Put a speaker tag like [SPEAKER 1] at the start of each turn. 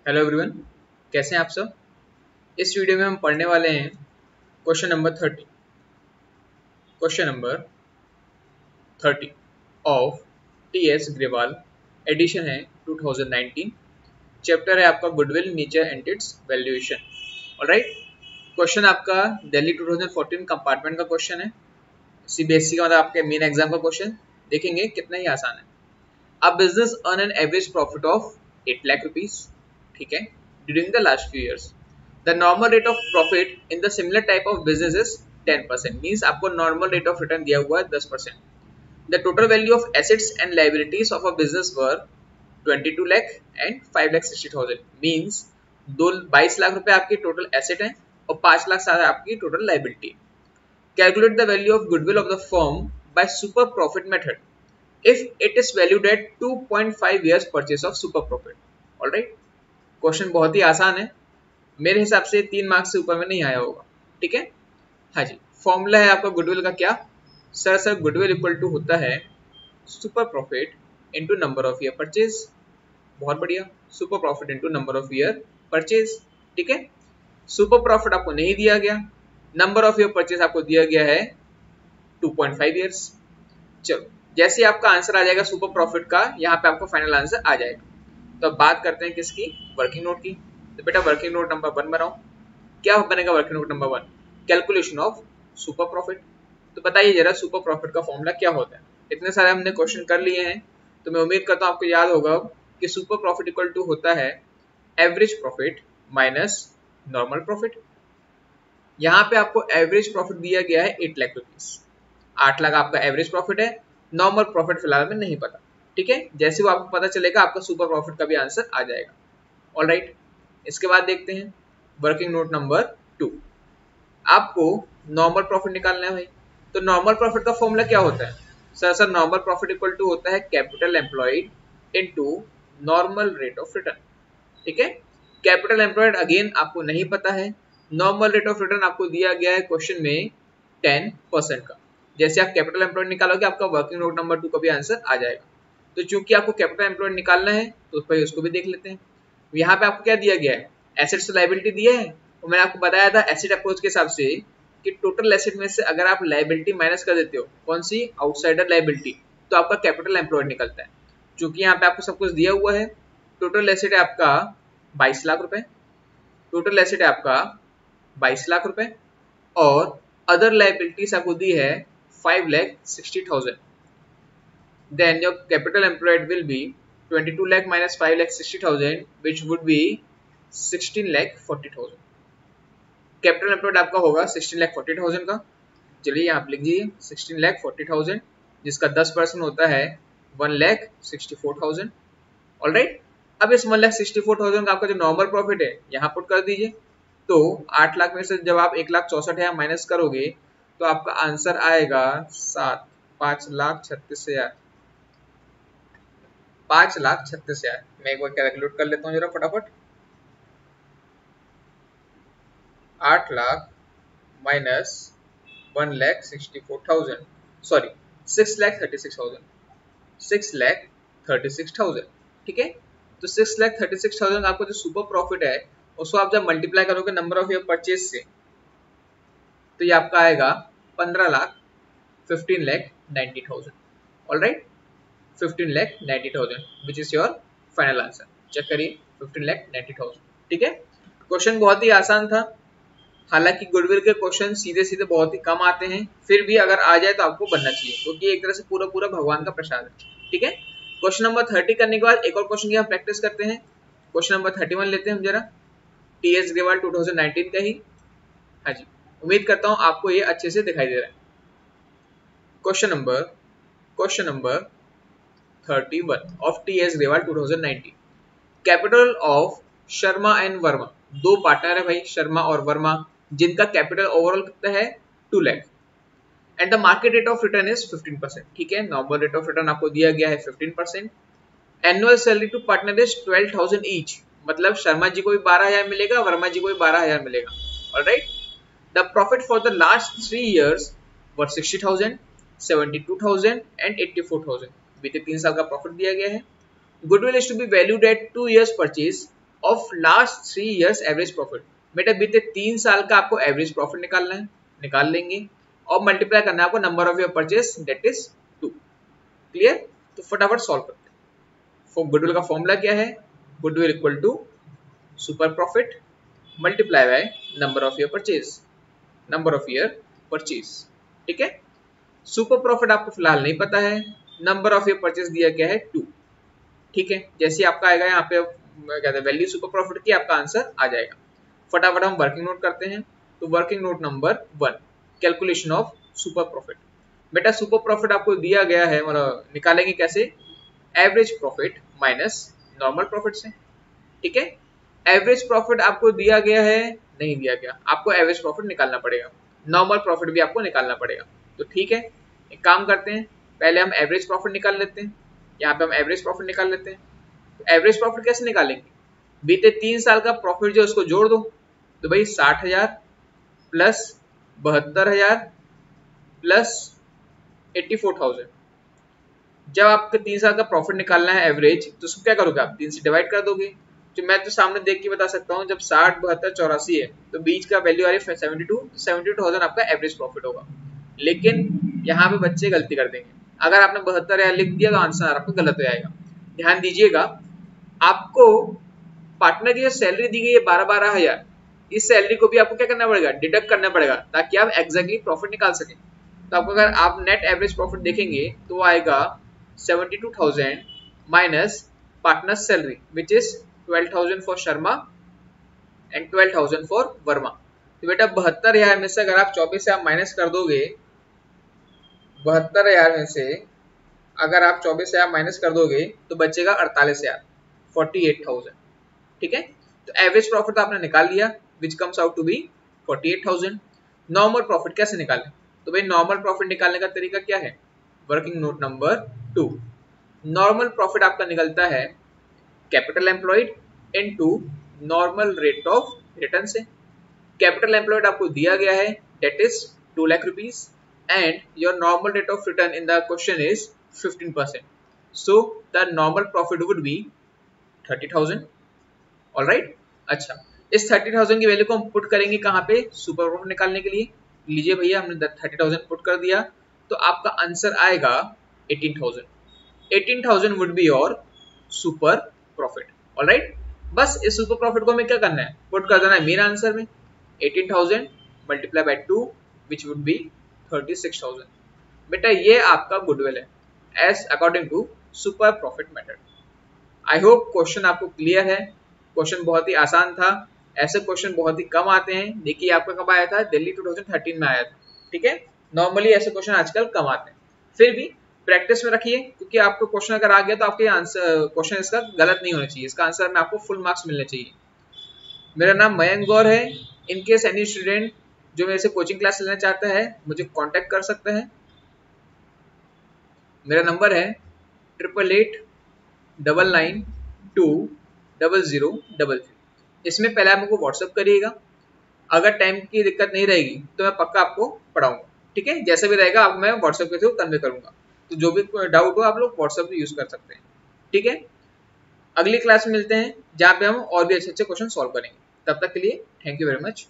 [SPEAKER 1] Hello everyone, कैसे हैं आप सब। इस वीडियो में हम पढ़ने वाले हैं question number 30। Question number 30 of TS. Grewal, edition है 2019। चैप्टर है आपका goodwill, nature and its valuation. Alright, question आपका दिल्ली 2014 कंपार्टमेंट का क्वेश्चन है। सीबीएसई का मतलब आपके मेन एग्जाम का क्वेश्चन। देखेंगे कितना ही आसान है। A business earn an average profit of 8 lakh rupees, ठीक है, during the last few years. The normal rate of profit in the similar type of business is 10%. Means आपको normal rate of return दिया हुआ है 10%. The total value of assets and liabilities of a business were 22 lakh and 5 lakh 60,000. Means 22 lakh रुपए आपकी total asset है और 5 लाख साथ आपकी total liability. Calculate the value of goodwill of the firm by super profit method if it is valued at 2.5 years purchase of super profit. Alright, question बहुत ही आसान है। मेरे हिसाब से 3 मार्क्स से ऊपर में नहीं आया होगा। ठीक है, हाँ जी। फॉर्मूला है आपका गुडविल का क्या? सर गुडविल इक्वल टू होता है super profit into number of year purchase. बहुत बढ़िया, super profit into number of year purchase. ठीक है, सुपर प्रॉफिट आपको नहीं दिया गया, नंबर ऑफ ईयर परचेज आपको दिया गया है 2.5 ईयर्स। चलो, जैसे आपका आंसर आ जाएगा सुपर प्रॉफिट का, यहाँ पे आपको फाइनल आंसर आ जाएगा। तो अब बात करते हैं किसकी? वर्किंग नोट की। तो बेटा वर्किंग नोट नंबर 1 बनाओ। क्या बनेगा working note number 1? Calculation of super profit. तो बताइए जरा सुपर प्रॉफिट का फॉर्मूला क्या होता है। इतने सारे हमने क्वेश्चन कर लिए हैं, तो मैं उम्मीद करता हूँ आपको याद होगा कि सुपर प्रॉफिट इक्वल टू होता है average profit minus normal profit. यहाँ पे आपको एवरेज प्रॉफिट दिया गया है 8 लाख रुपीज। 8 लाख आपका एवरेज प्रॉफिट है, नॉर्मल प्रॉफिट फिलहाल में नहीं पता। ठीक है, जैसे वो आपको पता चलेगा आपका सुपर प्रॉफिट का भी आंसर आ जाएगा। ऑलराइट, इसके बाद देखते हैं वर्किंग नोट नंबर 2। आपको नॉर्मल प्रॉफिट निकालना है भाई। तो नॉर्मल प्रॉफिट का फॉर्मूला क्या होता है? Sir normal profit equal to होता है capital employed into normal rate of return. ठीक है, कैपिटल एम्प्लॉयड अगेन आपको नहीं पता है, नॉर्मल रेट ऑफ रिटर्न आपको दिया गया है क्वेश्चन में 10% का। जैसे आप कैपिटल एम्प्लॉयड निकालोगे आपका वर्किंग नोट नंबर 2 का भी आंसर आ जाएगा। तो चूंकि आपको कैपिटल एम्प्लॉयड निकालना है तो भाई उसको भी देख लेते हैं। यहाँ पे आपको क्या दिया गया है? एसेट्स लाइबिलिटी दिया है, और मैंने आपको बताया था एसेट अप्रोच के हिसाब से कि टोटल एसेट में से अगर आप लाइबिलिटी माइनस कर देते हो, कौन सी? आउटसाइडर लाइबिलिटी, तो आपका कैपिटल एम्प्लॉयड निकलता है। चूंकि यहाँ पे आपको सब कुछ दिया हुआ है, टोटल एसेट है आपका 22 लाख रुपए, टोटल एसेट है आपका 22 लाख रुपए, और अदर लाइबिलिटीज आपको दी है 5,60,000। Then your capital employed will be 22 lakh minus 5,60,000, which would be 16,40,000। Capital employed आपका होगा 16,40,000 का। चलिए यहाँ पे लिख दीजिए 16,40,000, जिसका 10% होता है 1,64,000। ऑलराइट, अब इस 1,64,000 का आपका जो नॉर्मल प्रॉफिट है यहाँ पुट कर दीजिए। तो 8 लाख में से जब आप 1,64,000 माइनस करोगे तो आपका आंसर आएगा 5,36,000। 5,36,000। मैं एक बार कैलकुलेट कर लेता हूँ जरा फटाफट। 8 लाख माइनस 1,64,000, सॉरी 6,36,000, 6,36,000। ठीक है, तो 6,36,000 आपको जो सुपर प्रॉफिट है उसको आप जब मल्टीप्लाई करोगे नंबर ऑफ ईयर परचेज से, तो ये आपका आएगा 15,90,000। Alright, 15,90,000 which is your final answer. Check करिए 15,90,000। ठीक है, क्वेश्चन बहुत ही आसान था। हालांकि गुडविल के क्वेश्चन सीधे सीधे बहुत ही कम आते हैं, फिर भी अगर आ जाए तो आपको बनना चाहिए, क्योंकि एक तरह से पूरा पूरा भगवान का प्रसाद है। ठीक है, क्वेश्चन नंबर 30 करने के बाद एक और क्वेश्चन की हम प्रैक्टिस करते हैं। क्वेश्चन नंबर 31 लेते हैं हम जरा, टी.एस. ग्रेवाल 2019 का ही। हाँ जी, उम्मीद करता हूँ आपको ये अच्छे से दिखाई दे रहा है। Question number 31 of TS. Grewal 2019। Capital of Sharma and Verma, दो पार्टनर है भाई, शर्मा और वर्मा, जिनका कैपिटल ओवरऑल कितना है 2 lakh, and the market rate of return is 15%। ठीक है, नॉर्मल रेट ऑफ रिटर्न आपको दिया गया है 15%। Annual salary to partner is 12,000 each, मतलब शर्मा जी को भी 12,000 मिलेगा, वर्मा जी को भी 12,000 मिलेगा। Alright, the profit for the last 3 years were 60,000, 72,000 and 84,000। बीते 3 साल का प्रॉफिट दिया गया है। Goodwill is to be valued at 2 years purchase of last 3 years average profit. बेटा बीते 3 साल का आपको एवरेज प्रॉफिट निकालना है, निकाल लेंगे, और मल्टीप्लाई करना है आपको number of your purchase that is 2। Clear? तो फटाफट सॉल्व करते हैं। गुडविल का फॉर्मूला क्या है? Goodwill equal to super profit multiply by number of year purchase, number of year purchase. ठीक है, सुपर प्रॉफिट आपको फिलहाल नहीं पता है, नंबर ऑफ ईयर परचेज दिया गया है 2। ठीक है, जैसे आपका आएगा यहाँ पे कहते हैं वैल्यू सुपर प्रॉफिट की, आपका आंसर आ जाएगा। फटाफट हम वर्किंग नोट करते हैं। तो working note number 1, calculation of super profit. बेटा सुपर प्रॉफिट आपको दिया गया है, मतलब निकालेंगे कैसे? Average profit minus normal profit से। ठीक है, एवरेज प्रॉफिट आपको दिया गया है, नहीं दिया गया, आपको एवरेज प्रॉफिट निकालना पड़ेगा, नॉर्मल प्रॉफिट भी आपको निकालना पड़ेगा। तो ठीक है, एक काम करते हैं, पहले हम एवरेज प्रॉफिट निकाल लेते हैं। यहाँ पे हम एवरेज प्रॉफिट निकाल लेते हैं। तो एवरेज प्रॉफिट कैसे निकालेंगे? बीते 3 साल का प्रॉफिट जो उसको जोड़ दो। तो भाई 60,000 प्लस 72,000 प्लस 84,000। जब आपके 3 साल का प्रॉफिट निकालना है एवरेज, तो उसको क्या करोगे आप? 3 से डिवाइड कर दोगे। जो मैं तो सामने देख के बता सकता हूँ, जब 60, 72, 84 है तो बीच का वैल्यू आ रही है 72, 72,000 आपका एवरेज प्रॉफिट होगा। लेकिन यहाँ पे बच्चे गलती कर देंगे, अगर आपने 72,000 लिख दिया तो आंसर आपका गलत हो जाएगा। ध्यान दीजिएगा, आपको पार्टनर की जो सैलरी दी गई है 12,000, इस सैलरी को भी आपको क्या करना पड़ेगा? डिडक्ट करना पड़ेगा, ताकि आप एग्जैक्टली प्रॉफिट निकाल सकें। तो आपको अगर आप नेट एवरेज प्रॉफिट देखेंगे तो आएगा 72,000 minus partner salary which is 12,000 for Sharma and 12,000 for Verma. तो बेटा 72,000 में से अगर आप 24 से आप माइनस कर दोगे, 72,000 में से अगर आप 24 से आप माइनस कर दोगे तो बचेगा 48,000, 48,000। ठीक है, तो एवरेज प्रॉफिट तो आपने निकाल लिया which comes out to be 48,000। Normal profit कैसे निकालें? तो भाई नॉर्मल प्रॉफिट निकालने का तरीका क्या है? Working note number 2, normal profit आपका निकलता है capital employed into normal rate of return से। कैपिटल एम्प्लॉयड आपको दिया गया है that is 2 lakh rupees and your normal rate of return in the question is 15%, so the normal profit would be 30,000। Alright, अच्छा, इस 30,000 की वैल्यू को हम पुट करेंगे कहाँ पे? सुपर प्रॉफिट निकालने के लिए। लीजिए भैया, हमने 30,000 पुट कर दिया, तो आपका आंसर आएगा 18,000। 18,000 would be your super profit. Alright, बस इस सुपर प्रॉफिट को हमें क्या करना है? पुट कर देना है मेरा आंसर में। 18,000 multiply by 2 which would be 36,000। बेटा ये आपका गुडविल है as according to super profit method. I hope question आपको क्लियर है। क्वेश्चन बहुत ही आसान था, ऐसे क्वेश्चन बहुत ही कम आते हैं। देखिए आपका कब आया था? दिल्ली 2013 में आया था। ठीक है, नॉर्मली ऐसे क्वेश्चन आजकल कम आते हैं, फिर भी प्रैक्टिस में रखिए, क्योंकि आपको क्वेश्चन अगर आ गया तो आपके आंसर क्वेश्चन इसका गलत नहीं होना चाहिए, इसका आंसर में आपको फुल मार्क्स मिलने चाहिए। मेरा नाम मयंक गौर है। इनकेस एनी स्टूडेंट जो मेरे से कोचिंग क्लास लेना चाहता है मुझे कांटेक्ट कर सकता है। मेरा नंबर है 8889920033। इसमें पहले आप मुझको व्हाट्सअप करिएगा, अगर टाइम की दिक्कत नहीं रहेगी तो मैं पक्का आपको पढ़ाऊंगा। ठीक है, जैसे भी रहेगा आपको मैं व्हाट्सएप के थ्रू कन्वे करूंगा। तो जो भी डाउट हो आप लोग व्हाट्सएप यूज कर सकते हैं। ठीक है, अगली क्लास में मिलते हैं जहाँ पे हम और भी अच्छे अच्छे क्वेश्चन सॉल्व करेंगे। तब तक के लिए थैंक यू वेरी मच।